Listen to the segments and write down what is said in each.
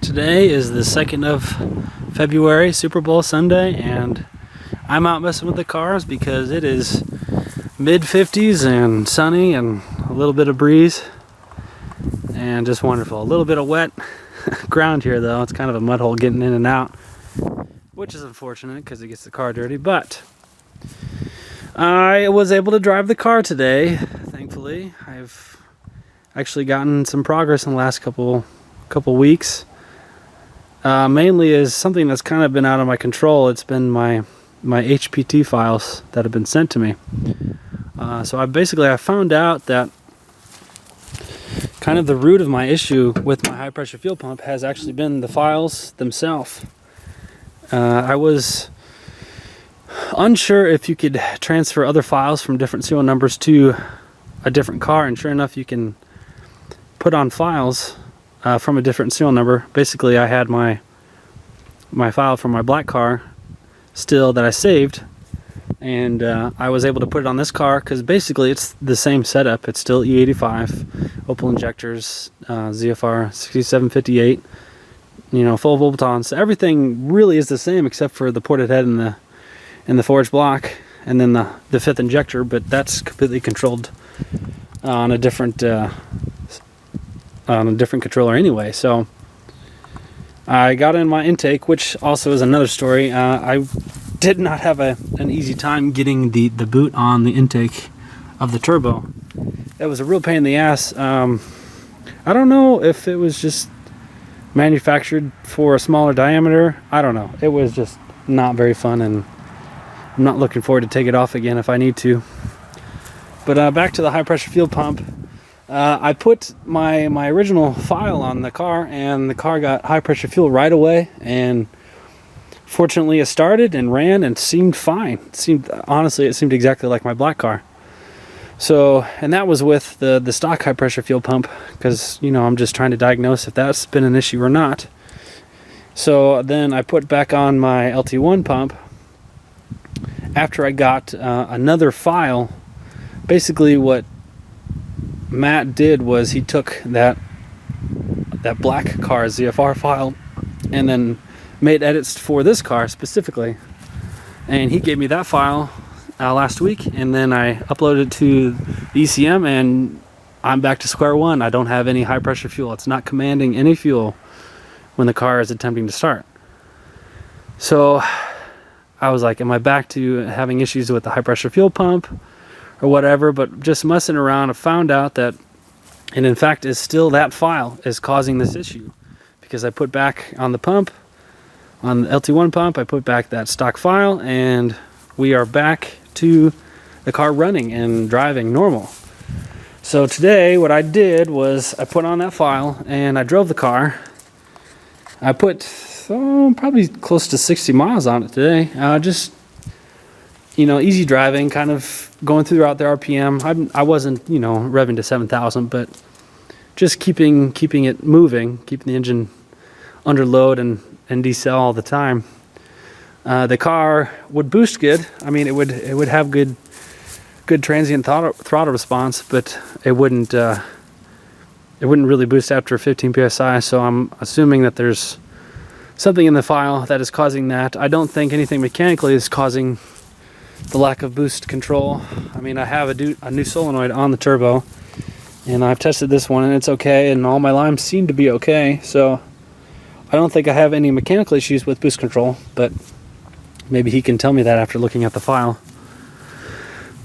Today is the 2nd of February, Super Bowl Sunday, and I'm out messing with the cars because it is mid-50s and sunny and a little bit of breeze and just wonderful. A little bit of wet ground here though. It's kind of a mud hole getting in and out, which is unfortunate because it gets the car dirty, but I was able to drive the car today, thankfully. I've actually gotten some progress in the last couple weeks. Mainly is something that's kind of been out of my control. It's been my HPT files that have been sent to me. So I found out that kind of the root of my issue with my high pressure fuel pump has actually been the files themselves. I was unsure if you could transfer other files from different serial numbers to a different car, and sure enough you can put on files from a different serial number. Basically, I had my file from my black car still that I saved, and I was able to put it on this car because basically it's the same setup. It's still E85, Opel injectors, ZFR 6758, full Voltons. Everything really is the same except for the ported head and the forged block, and then the fifth injector, but that's completely controlled on a different controller anyway. So I got in my intake, which also is another story. I did not have an easy time getting the boot on the intake of the turbo. That was a real pain in the ass. I don't know if it was just manufactured for a smaller diameter. I don't know. It was just not very fun, and I'm not looking forward to take it off again if I need to. But back to the high pressure fuel pump. I put my original file on the car, and the car got high pressure fuel right away, and fortunately it started and ran and seemed fine. Honestly, it seemed exactly like my black car. So, and that was with the stock high pressure fuel pump, because I'm just trying to diagnose if that's been an issue or not. So then I put back on my LT1 pump after I got another file. Basically what Matt did was he took that black car ZFR file and then made edits for this car specifically, and he gave me that file last week, and then I uploaded it to the ECM, and I'm back to square one. I don't have any high pressure fuel. It's not commanding any fuel when the car is attempting to start. So I was like, am I back to having issues with the high pressure fuel pump or whatever? But just messing around, I found out that, and in fact is still, that file is causing this issue, because I put back on the pump, on the LT1 pump, I put back that stock file, and we are back to the car running and driving normal. So today what I did was I put on that file and I drove the car. I put probably close to 60 miles on it today. Just easy driving, kind of going throughout the RPM. I wasn't, revving to 7,000, but just keeping it moving, keeping the engine under load and decel all the time. The car would boost good. I mean, it would have good transient throttle response, but it wouldn't really boost after 15 psi. So I'm assuming that there's something in the file that is causing that. I don't think anything mechanically is causing the lack of boost control. I mean, I have a new solenoid on the turbo, and I've tested this one and it's okay, and all my limes seem to be okay. So I don't think I have any mechanical issues with boost control, but maybe he can tell me that after looking at the file.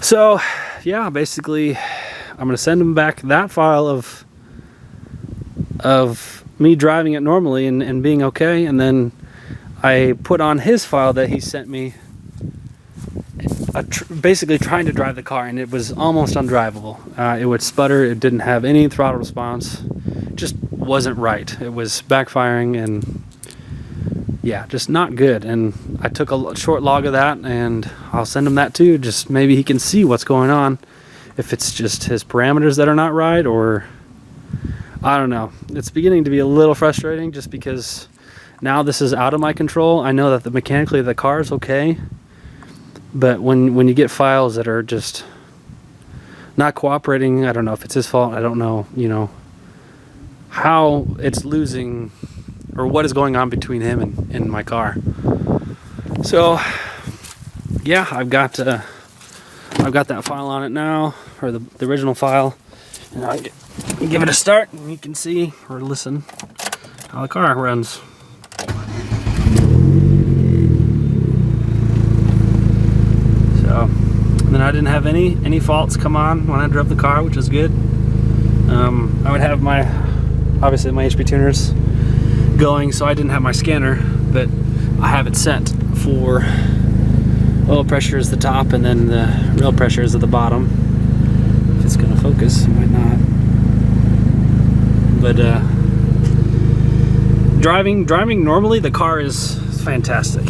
So yeah, basically I'm going to send him back that file of me driving it normally and being okay, and then I put on his file that he sent me basically trying to drive the car, and it was almost undrivable. It would sputter, it didn't have any throttle response, it just wasn't right. It was backfiring, and yeah, just not good. And I took a short log of that, and I'll send him that too, just maybe he can see what's going on, if it's just his parameters that are not right, or I don't know. It's beginning to be a little frustrating just because now this is out of my control. I know that mechanically the car is okay, but when you get files that are just not cooperating, I don't know if it's his fault. I don't know, how it's losing or what is going on between him and my car. So yeah, I've got that file on it now, or the original file, and I'll give it a start, and you can see or listen how the car runs. So, and then I didn't have any faults come on when I drove the car, which is good. I would have obviously my HP tuners going, so I didn't have my scanner, but I have it set for oil pressure is the top, and then the real pressure is at the bottom. If it's gonna focus, it might not. But driving normally, the car is fantastic.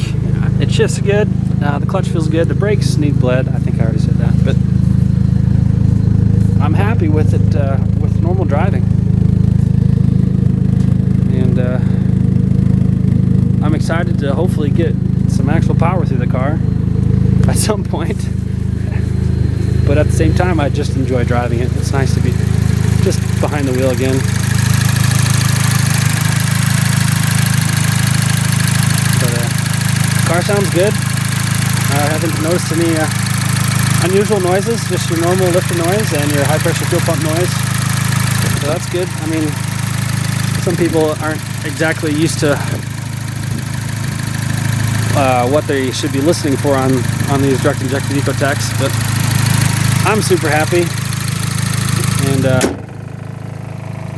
It shifts good, the clutch feels good, the brakes need bled. I think I already said that, but I'm happy with it with normal driving. And I'm excited to hopefully get some actual power through the car at some point. But at the same time, I just enjoy driving it. It's nice to be just behind the wheel again. But car sounds good. I haven't noticed any unusual noises, just your normal lifter noise and your high pressure fuel pump noise. So that's good. I mean, some people aren't exactly used to what they should be listening for on these direct injected Ecotechs, but I'm super happy. And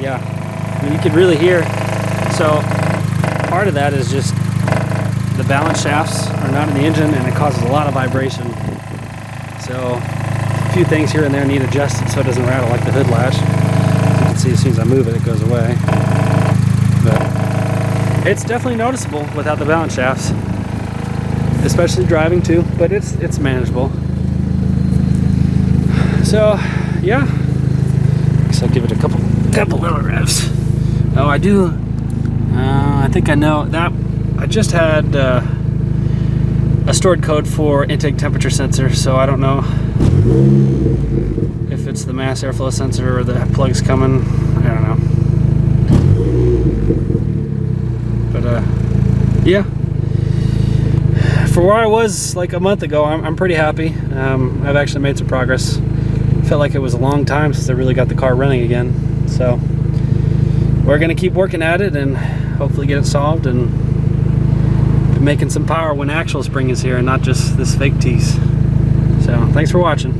yeah, I mean, you can really hear. So part of that is just the balance shafts are not in the engine, and it causes a lot of vibration. So a few things here and there need adjusted so it doesn't rattle, like the hood latch. As you can see, as soon as I move it, it goes away. But it's definitely noticeable without the balance shafts, especially driving too, but it's manageable. So yeah, I guess I'll give it a couple little revs. Oh, I do. I think I know that. I just had a stored code for intake temperature sensor, so I don't know if it's the mass airflow sensor or the plug's coming. I don't know. But yeah, for where I was like a month ago, I'm pretty happy. I've actually made some progress. Felt like it was a long time since I really got the car running again. So we're gonna keep working at it and hopefully get it solved and be making some power when actual spring is here and not just this fake tease. So thanks for watching.